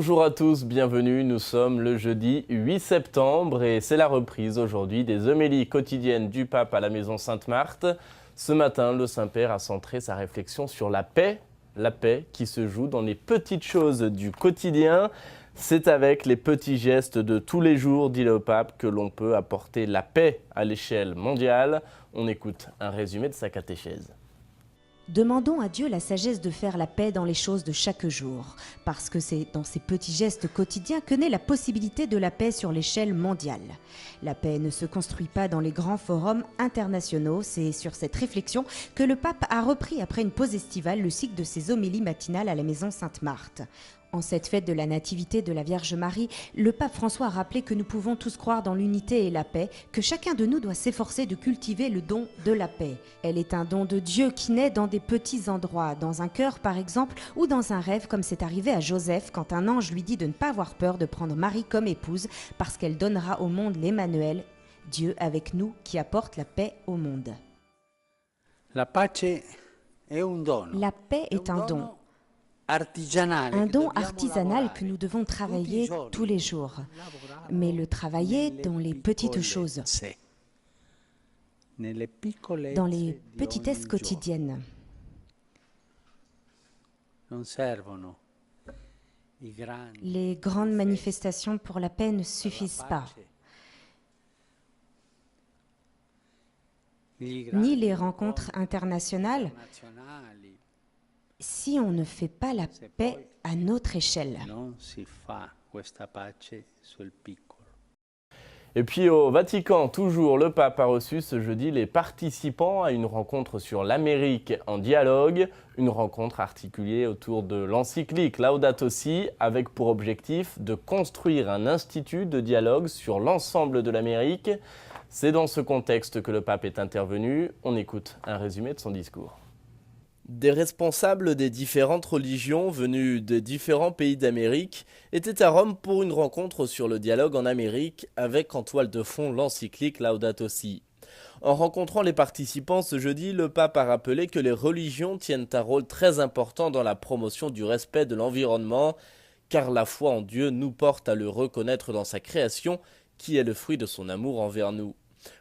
Bonjour à tous, bienvenue, nous sommes le jeudi 8 septembre et c'est la reprise aujourd'hui des homélies quotidiennes du pape à la maison Sainte-Marthe. Ce matin, le Saint-Père a centré sa réflexion sur la paix qui se joue dans les petites choses du quotidien. C'est avec les petits gestes de tous les jours, dit le pape, que l'on peut apporter la paix à l'échelle mondiale. On écoute un résumé de sa catéchèse. Demandons à Dieu la sagesse de faire la paix dans les choses de chaque jour, parce que c'est dans ces petits gestes quotidiens que naît la possibilité de la paix sur l'échelle mondiale. La paix ne se construit pas dans les grands forums internationaux, c'est sur cette réflexion que le pape a repris après une pause estivale le cycle de ses homélies matinales à la maison Sainte-Marthe. En cette fête de la Nativité de la Vierge Marie, le pape François a rappelé que nous pouvons tous croire dans l'unité et la paix, que chacun de nous doit s'efforcer de cultiver le don de la paix. Elle est un don de Dieu qui naît dans des petits endroits, dans un cœur par exemple, ou dans un rêve comme c'est arrivé à Joseph quand un ange lui dit de ne pas avoir peur de prendre Marie comme épouse parce qu'elle donnera au monde l'Emmanuel, Dieu avec nous qui apporte la paix au monde. La pace è un dono. La paix est un don. Un don artisanal que nous devons travailler tous les jours, mais le travailler dans les petites choses, dans les petitesses quotidiennes. Les grandes manifestations pour la paix ne suffisent pas, ni les rencontres internationales, si on ne fait pas la paix à notre échelle. Et puis au Vatican, toujours, le pape a reçu ce jeudi les participants à une rencontre sur l'Amérique en dialogue, une rencontre articulée autour de l'encyclique Laudato Si, avec pour objectif de construire un institut de dialogue sur l'ensemble de l'Amérique. C'est dans ce contexte que le pape est intervenu. On écoute un résumé de son discours. Des responsables des différentes religions venus de différents pays d'Amérique étaient à Rome pour une rencontre sur le dialogue en Amérique avec en toile de fond l'encyclique Laudato Si. En rencontrant les participants ce jeudi, le pape a rappelé que les religions tiennent un rôle très important dans la promotion du respect de l'environnement, car la foi en Dieu nous porte à le reconnaître dans sa création, qui est le fruit de son amour envers nous.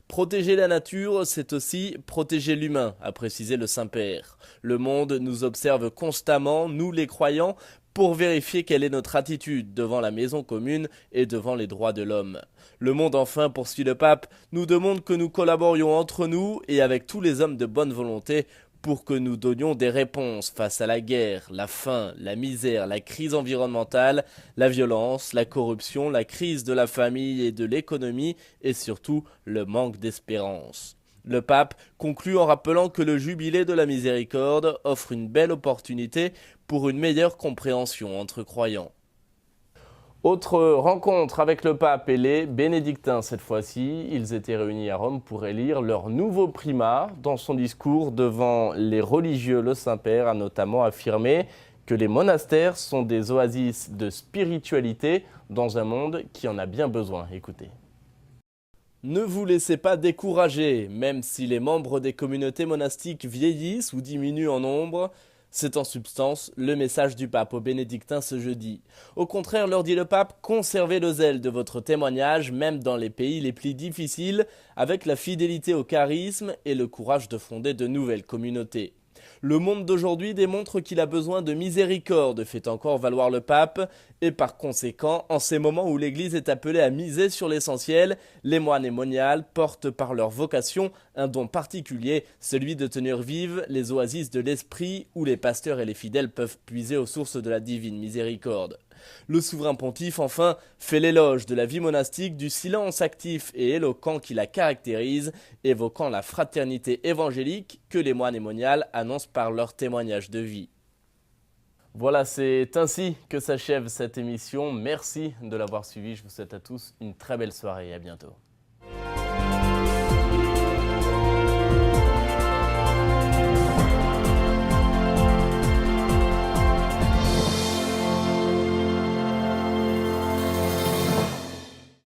Protéger la nature, c'est aussi protéger l'humain, a précisé le Saint-Père. Le monde nous observe constamment, nous les croyants, pour vérifier quelle est notre attitude devant la maison commune et devant les droits de l'homme. Le monde enfin, poursuit le pape, nous demande que nous collaborions entre nous et avec tous les hommes de bonne volonté pour que nous donnions des réponses face à la guerre, la faim, la misère, la crise environnementale, la violence, la corruption, la crise de la famille et de l'économie et surtout le manque d'espérance. Le pape conclut en rappelant que le jubilé de la miséricorde offre une belle opportunité pour une meilleure compréhension entre croyants. Autre rencontre avec le pape et les bénédictins cette fois-ci. Ils étaient réunis à Rome pour élire leur nouveau primat. Dans son discours devant les religieux, le Saint-Père a notamment affirmé que les monastères sont des oasis de spiritualité dans un monde qui en a bien besoin. Écoutez. Ne vous laissez pas décourager, même si les membres des communautés monastiques vieillissent ou diminuent en nombre. C'est en substance le message du pape aux bénédictins ce jeudi. Au contraire, leur dit le pape, conservez le zèle de votre témoignage, même dans les pays les plus difficiles, avec la fidélité au charisme et le courage de fonder de nouvelles communautés. Le monde d'aujourd'hui démontre qu'il a besoin de miséricorde, fait encore valoir le pape, et par conséquent, en ces moments où l'Église est appelée à miser sur l'essentiel, les moines et moniales portent par leur vocation un don particulier, celui de tenir vives les oasis de l'esprit où les pasteurs et les fidèles peuvent puiser aux sources de la divine miséricorde. Le souverain pontife, enfin, fait l'éloge de la vie monastique, du silence actif et éloquent qui la caractérise, évoquant la fraternité évangélique que les moines et moniales annoncent par leur témoignage de vie. Voilà, c'est ainsi que s'achève cette émission. Merci de l'avoir suivi. Je vous souhaite à tous une très belle soirée et à bientôt.